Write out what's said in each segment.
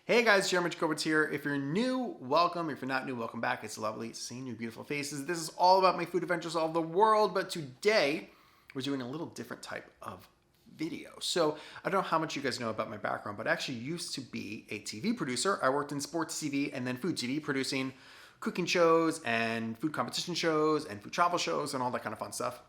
Hey guys, Jeremy Jacobowitz here. If you're new, welcome. If you're not new, welcome back. It's lovely seeing your beautiful faces. This is all about my food adventures all over the world, but today we're doing a little different type of video. So I don't know how much you guys know about my background, but I actually used to be a TV producer. I worked in sports TV and then food TV, producing cooking shows and food competition shows and food travel shows and all that kind of fun stuff.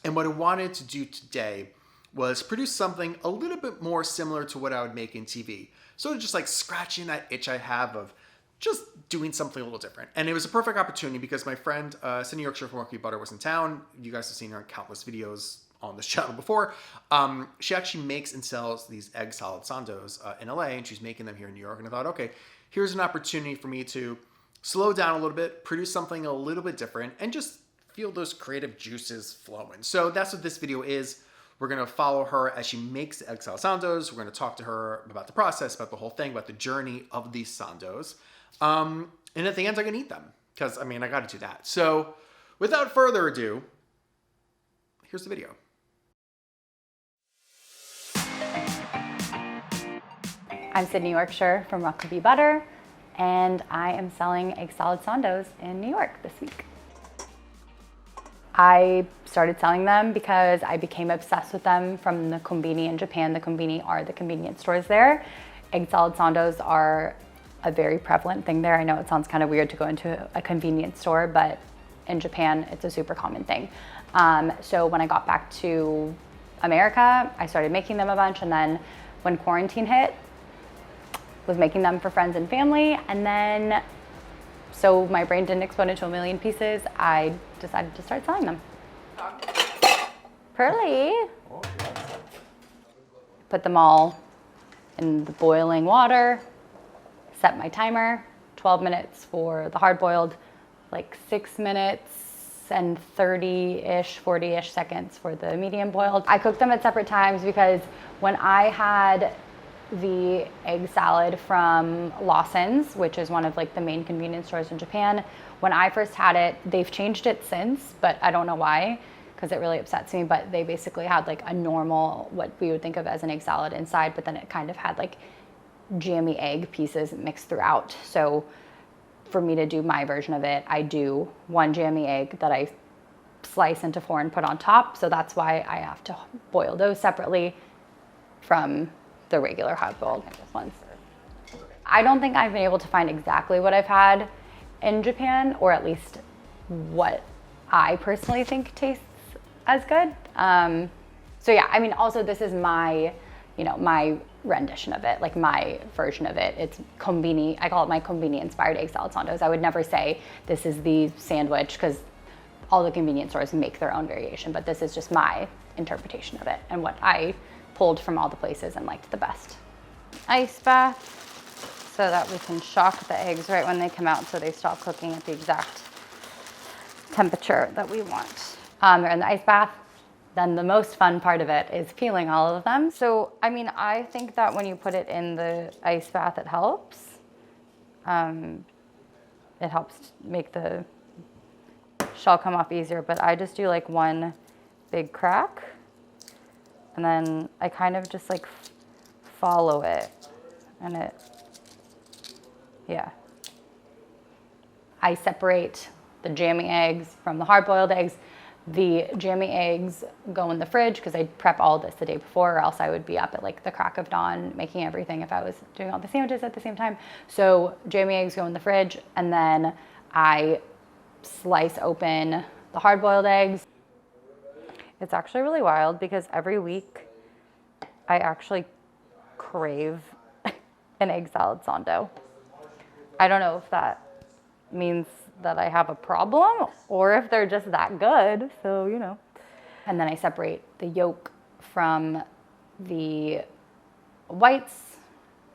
And what I wanted to do today was produce something a little bit more similar to what I would make in TV. Sort of just like scratching that itch I have of just doing something a little different. And it was a perfect opportunity because my friend, Sydney Yorkshire from Working Butter, was in town. You guys have seen her in countless videos on this channel before. She actually makes and sells these egg salad sandos in LA, and she's making them here in New York. And I thought, okay, here's an opportunity for me to slow down a little bit, produce something a little bit different, and just feel those creative juices flowing. So that's what this video is. We're gonna follow her as she makes the egg salad sandos. We're gonna talk to her about the process, about the whole thing, about the journey of these sandos. And at the end, I'm gonna eat them, because I mean, I gotta do that. So without further ado, here's the video. I'm Sydney Yorkshire from Working Butter, and I am selling egg salad sandos in New York this week. I started selling them because I became obsessed with them from the konbini in Japan. The konbini are the convenience stores there. Egg salad sandos are a very prevalent thing there. I know it sounds kind of weird to go into a convenience store, but in Japan, it's a super common thing. So when I got back to America, I started making them a bunch, and then when quarantine hit, was making them for friends and family, and then so my brain didn't explode into a million pieces, I decided to start selling them. Pearly. Put them all in the boiling water, set my timer, 12 minutes for the hard-boiled, like 6 minutes and 30-ish, 40-ish seconds for the medium-boiled. I cooked them at separate times because when I had the egg salad from Lawson's, which is one of like the main convenience stores in Japan. When I first had it, they've changed it since, but I don't know why, because it really upsets me, but they basically had like a normal, what we would think of as an egg salad inside, but then it kind of had like jammy egg pieces mixed throughout. So for me to do my version of it, I do one jammy egg that I slice into 4 and put on top. So that's why I have to boil those separately from the regular hard-boiled ones. I don't think I've been able to find exactly what I've had in Japan, or at least what I personally think tastes as good. So yeah, I mean, also this is my, my rendition of it, like my version of it. It's konbini, I call it my konbini inspired egg salad sandos. I would never say this is the sandwich, because all the convenience stores make their own variation, but this is just my interpretation of it and what I pulled from all the places and liked the best. Ice bath so that we can shock the eggs right when they come out so they stop cooking at the exact temperature that we want. They're in the ice bath. Then the most fun part of it is peeling all of them. So, I mean, I think that when you put it in the ice bath, it helps. It helps make the shell come off easier, but I just do like one big crack. And then I kind of just like follow it, and yeah. I separate the jammy eggs from the hard-boiled eggs. The jammy eggs go in the fridge because I prep all this the day before, or else I would be up at like the crack of dawn making everything if I was doing all the sandwiches at the same time. So jammy eggs go in the fridge, and then I slice open the hard-boiled eggs. It's actually really wild because every week I actually crave an egg salad sando. I don't know if that means that I have a problem or if they're just that good, so And then I separate the yolk from the whites,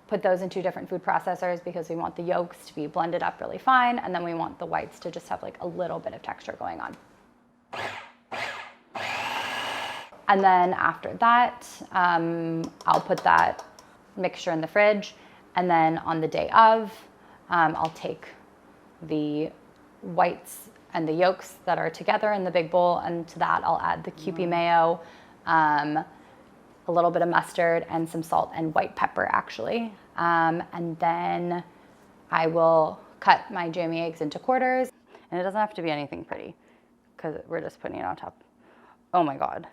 put those in 2 different food processors because we want the yolks to be blended up really fine, and then we want the whites to just have like a little bit of texture going on. And then after that, I'll put that mixture in the fridge. And then on the day of, I'll take the whites and the yolks that are together in the big bowl, and to that I'll add the Kewpie mayo, a little bit of mustard, and some salt and white pepper actually. And then I will cut my jammy eggs into quarters. And it doesn't have to be anything pretty because we're just putting it on top. Oh my God.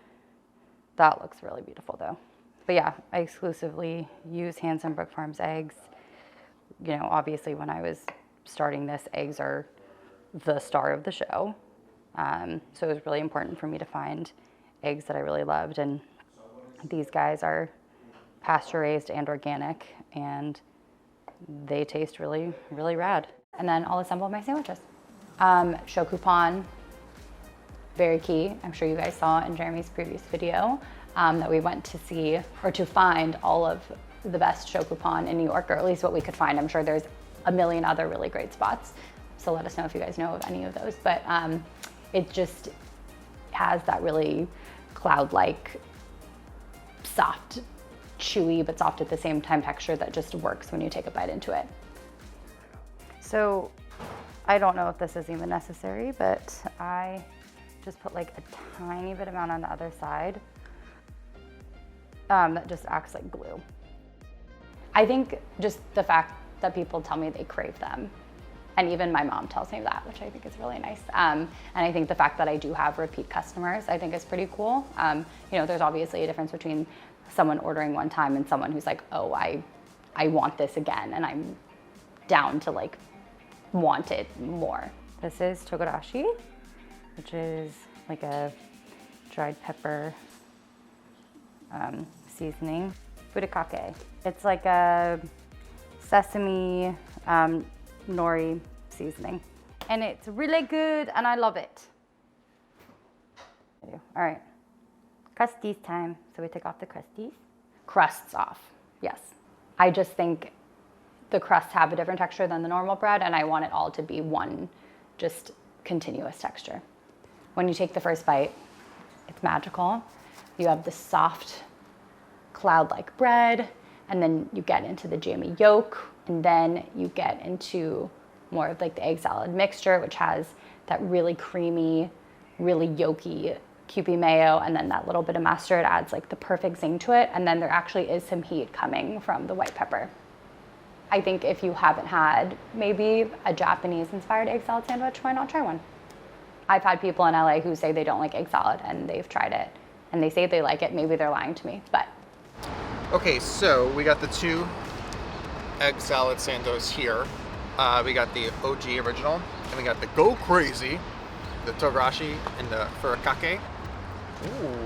That looks really beautiful though. But yeah, I exclusively use Hanson Brook Farms eggs. You know, obviously when I was starting this, eggs are the star of the show. So it was really important for me to find eggs that I really loved. And these guys are pasture raised and organic, and they taste really, really rad. And then I'll assemble my sandwiches. Show coupon, very key. I'm sure you guys saw in Jeremy's previous video that we went to see, or to find all of the best show coupon in New York, or at least what we could find. I'm sure there's a million other really great spots. So let us know if you guys know of any of those. But it just has that really cloud-like, soft, chewy, but soft at the same time texture that just works when you take a bite into it. So I don't know if this is even necessary, but I just put like a tiny bit amount on the other side that just acts like glue. I think just the fact that people tell me they crave them, and even my mom tells me that, which I think is really nice. And I think the fact that I do have repeat customers, I think is pretty cool. You know, there's obviously a difference between someone ordering one time and someone who's like, oh, I want this again, and I'm down to like want it more. This is togarashi, which is like a dried pepper seasoning. Furikake. It's like a sesame nori seasoning. And it's really good and I love it. All right, crusties time. So we take off the crusties. Crusts off, yes. I just think the crusts have a different texture than the normal bread, and I want it all to be one just continuous texture. When you take the first bite, it's magical. You have the soft cloud-like bread, and then you get into the jammy yolk, and then you get into more of like the egg salad mixture, which has that really creamy, really yolky Kewpie mayo, and then that little bit of mustard adds like the perfect zing to it, and then there actually is some heat coming from the white pepper. I think if you haven't had maybe a Japanese-inspired egg salad sandwich, why not try one? I've had people in LA who say they don't like egg salad, and they've tried it, and they say they like it. Maybe they're lying to me, but. Okay, so we got the two egg salad sandos here. We got the OG original, and we got the Go Crazy, the togarashi, and the furikake. Ooh,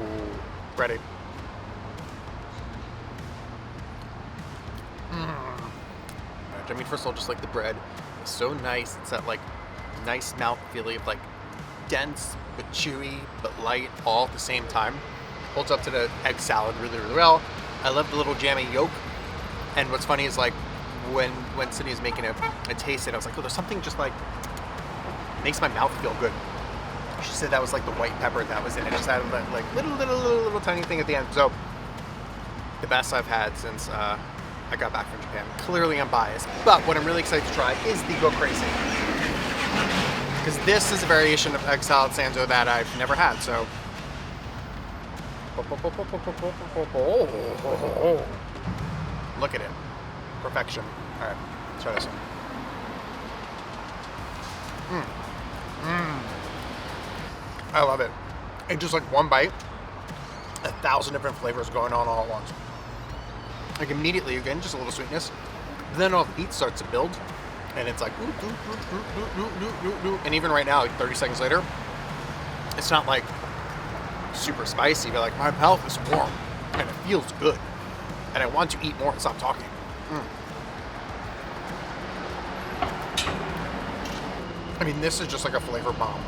ready. I mean, first of all, just like the bread, it's so nice. It's that like nice mouth feeling of like dense but chewy but light all at the same time. Holds up to the egg salad really, really well. I love the little jammy yolk. And what's funny is like when Sydney was making it, I tasted it. I was like, oh, there's something just like makes my mouth feel good. She said that was like the white pepper that was in it. It just had that like little tiny thing at the end. So the best I've had since I got back from Japan. Clearly I'm biased, but what I'm really excited to try is the Go Crazy. Because this is a variation of egg salad sando that I've never had, so. Look at it. Perfection. All right, let's try this one. I love it. And just like one bite, 1,000 different flavors going on all at once. Like immediately, again, just a little sweetness. Then all the heat starts to build, and it's like, and even right now, like 30 seconds later, it's not like super spicy, but like my mouth is warm, and it feels good, and I want to eat more and stop talking. I mean, this is just like a flavor bomb.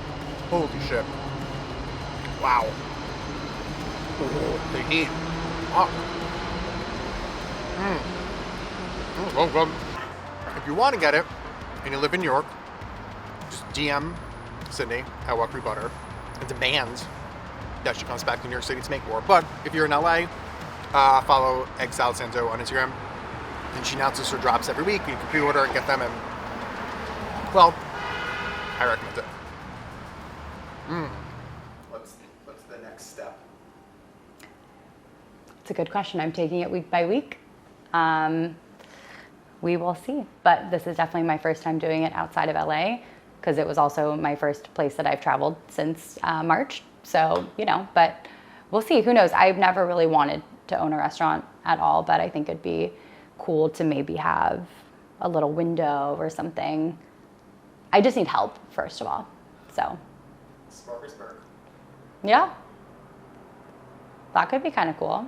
Holy shit. Wow. The heat. Well, if you want to get it and you live in New York, just DM Sydney at Walkery Butter and demand that she comes back to New York City to make more. But if you're in LA, follow Egg Salad Sando on Instagram, and she announces her drops every week. You can pre-order and get them, and well, I recommend it. What's the next step? It's a good question. I'm taking it week by week. we will see. But this is definitely my first time doing it outside of LA, because it was also my first place that I've traveled since March. So, you know, but we'll see. Who knows? I've never really wanted to own a restaurant at all, but I think it'd be cool to maybe have a little window or something. I just need help, first of all. So, Smorgasburg. yeah. That could be kind of cool.